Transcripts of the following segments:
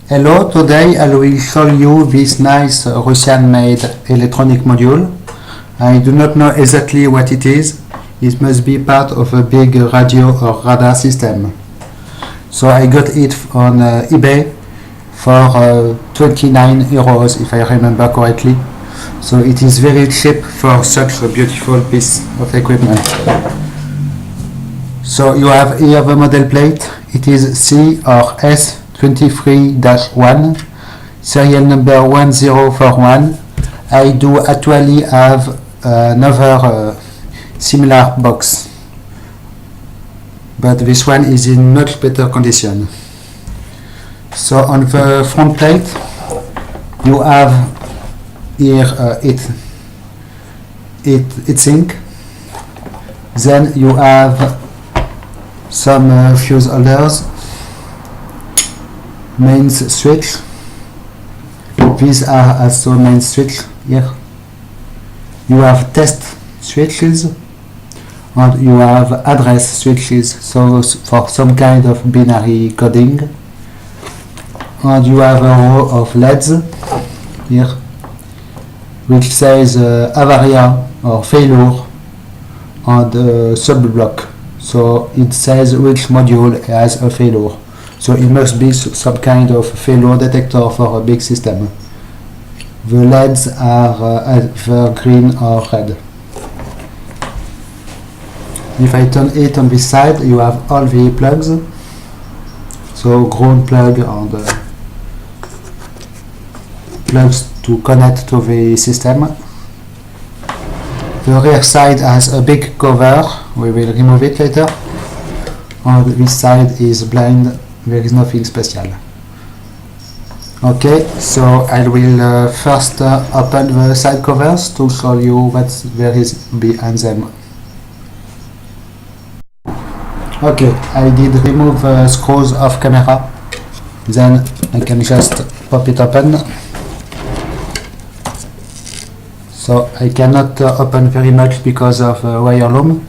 Hello, today I will show you this nice Russian-made electronic module. I do not know exactly what it is. It must be part of a big radio or radar system. So I got it on eBay for 29 euros if I remember correctly. So it is very cheap for such a beautiful piece of equipment. So you have here the model plate. It is C or S23-1, serial number 1041. I do actually have another similar box, but this one is in much better condition. So on the front plate you have here its ink. Then you have some fuse holders, mains switch. These are also main switch here. You have test switches and you have address switches, so for some kind of binary coding. And you have a row of LEDs here which says avaria or failure and sub-block, so it says which module has a failure. So it must be some kind of failure detector for a big system. The LEDs are either green or red. If I turn it on this side, you have all the plugs. So ground plug and plugs to connect to the system. The rear side has a big cover. We will remove it later. And this side is blind. There is nothing special. Okay, so I will first open the side covers to show you what there is behind them. Okay, I did remove screws off camera. Then I can just pop it open. So I cannot open very much because of wire loom.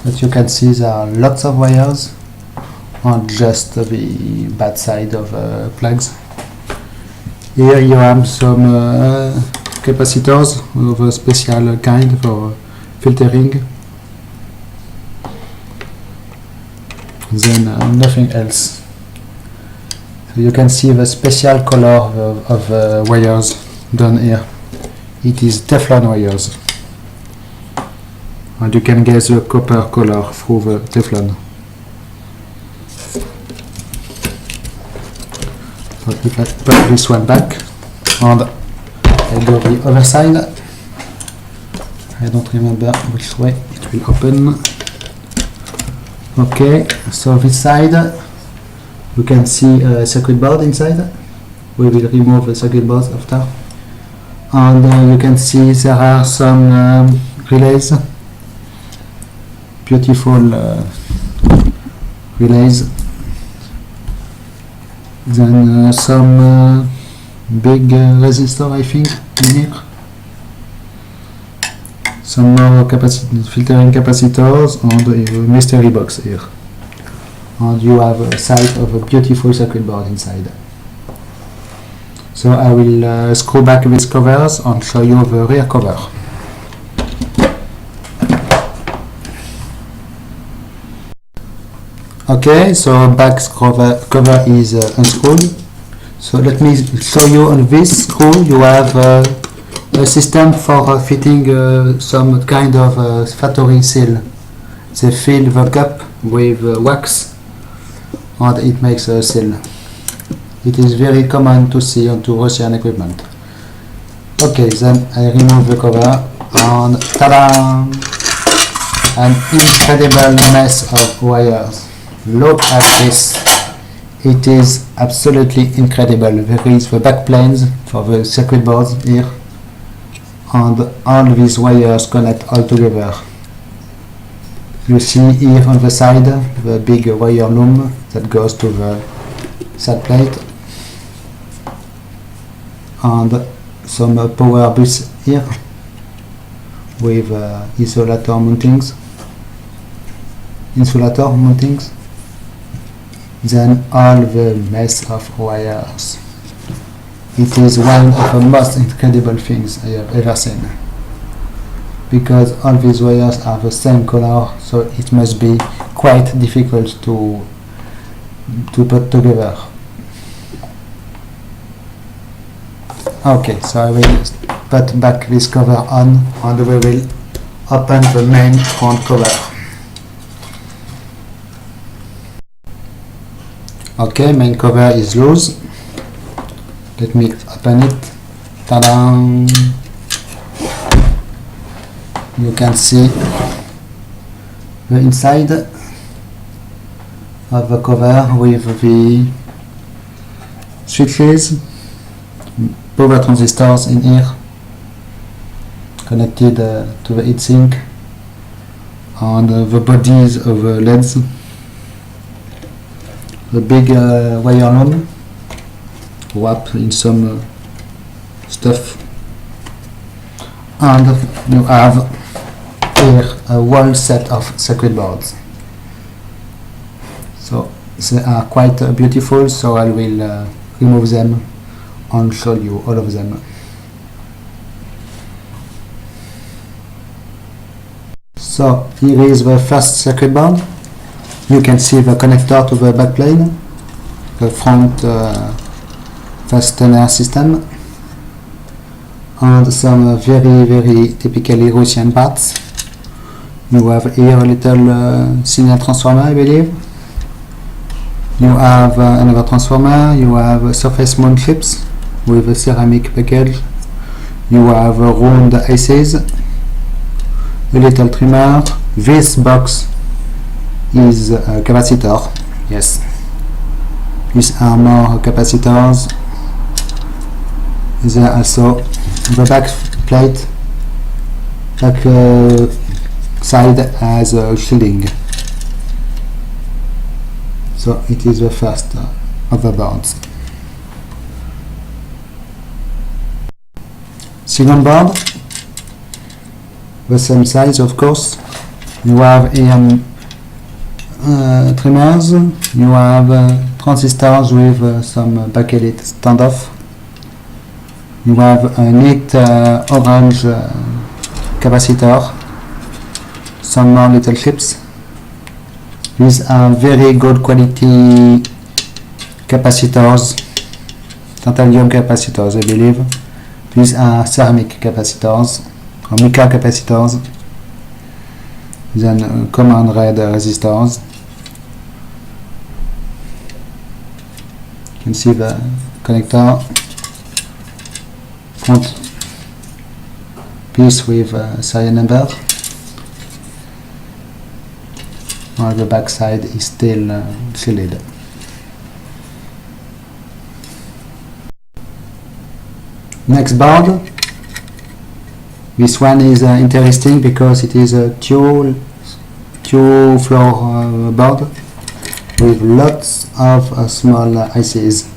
But you can see there are lots of wires on just the bad side of plugs. Here you have some capacitors of a special kind for filtering. Then nothing else. So you can see the special color of wires down here. It is Teflon wires. And you can get the copper color through the Teflon. So if I put this one back and I go the other side, I don't remember which way it will open. Okay, so this side you can see a circuit board inside. We will remove the circuit board after. And you can see there are some relays, beautiful relays. Then some big resistor, I think, in here. Some more filtering capacitors and a mystery box here. And you have a sight of a beautiful circuit board inside. So I will screw back these covers and show you the rear cover. Okay, so back cover is unscrewed. So let me show you on this screw you have a system for fitting some kind of factory seal. They fill the cup with wax and it makes a seal. It is very common to see onto Russian equipment. Okay, then I remove the cover and ta-da! An incredible mess of wires. Look at this. It is absolutely incredible. There is the back planes for the circuit boards here, and all these wires connect all together. You see here on the side the big wire loom that goes to the side plate, and some power bus here with insulator mountings. than all the mess of wires. It is one of the most incredible things I have ever seen. Because all these wires are the same color, so it must be quite difficult to put together. Okay, so I will put back this cover on and we will open the main front cover. Okay, main cover is loose. Let me open it. Ta-da! You can see the inside of the cover with the switches, power transistors in here connected to the heatsink, and the bodies of the LEDs, the big wire loom wrapped in some stuff, and you have here a whole set of circuit boards. So they are quite beautiful, so I will remove them and show you all of them. So here is the first circuit board. You can see the connector to the backplane, the front fastener system, and some very typically Russian parts. You have here a little signal transformer, I believe. You have another transformer. You have surface mount clips with a ceramic package. You have round ICs, a little trimmer. This box is a capacitor. Yes, these are more capacitors. There also the back plate, back side has a shielding. So it is the first of the boards. Second board, the same size of course. You have trimmers, you have transistors with some backlit standoff. You have a neat orange capacitor, some more little chips. These are very good quality capacitors, tantalum capacitors I believe. These are ceramic capacitors, or mica capacitors, then common red resistors. You can see the connector, front piece with serial number. While the back side is still shielded. Next board. This one is interesting because it is a two floor board with lots of small ICs.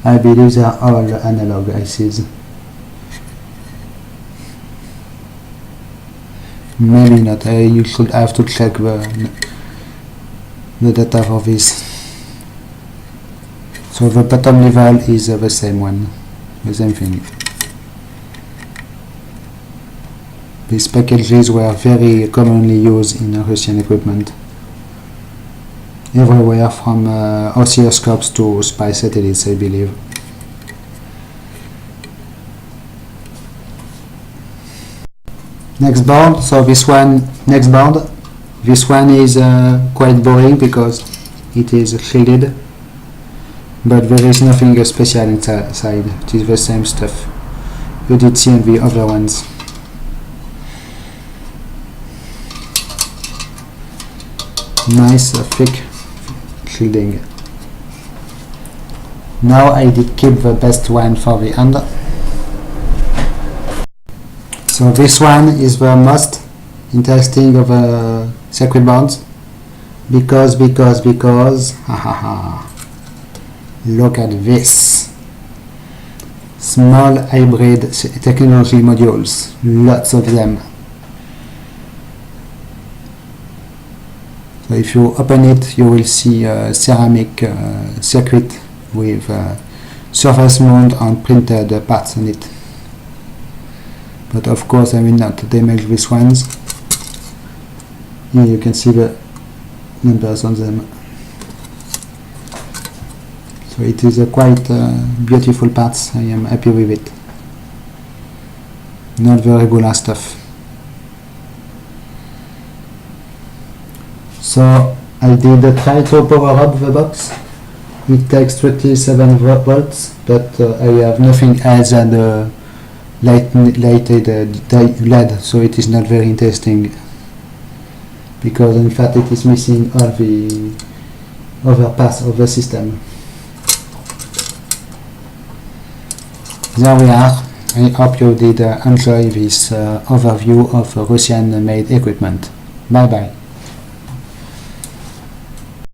I believe they are all analog ICs. Maybe not, you should have to check the data for this. So the bottom level is the same one, the same thing. These packages were very commonly used in Russian equipment, everywhere from oscilloscopes to spy satellites, I believe. Next board, so this one is quite boring because it is shielded, but there is nothing special inside, it is the same stuff you did see in the other ones. Nice thick shielding. Now I did keep the best one for the end. So this one is the most interesting of the circuit boards because look at this. Small hybrid technology modules, lots of them. So if you open it, you will see a ceramic circuit with surface mount and printed parts on it. But of course I will not damage these ones. Here you can see the numbers on them. So it is a quite beautiful parts. I am happy with it. Not the regular stuff. So I did try to power up the box. It takes 27 volts, but I have nothing else than the lighted LED, so it is not very interesting, because in fact it is missing all the other parts of the system. There we are. I hope you did enjoy this overview of Russian made equipment. Bye bye.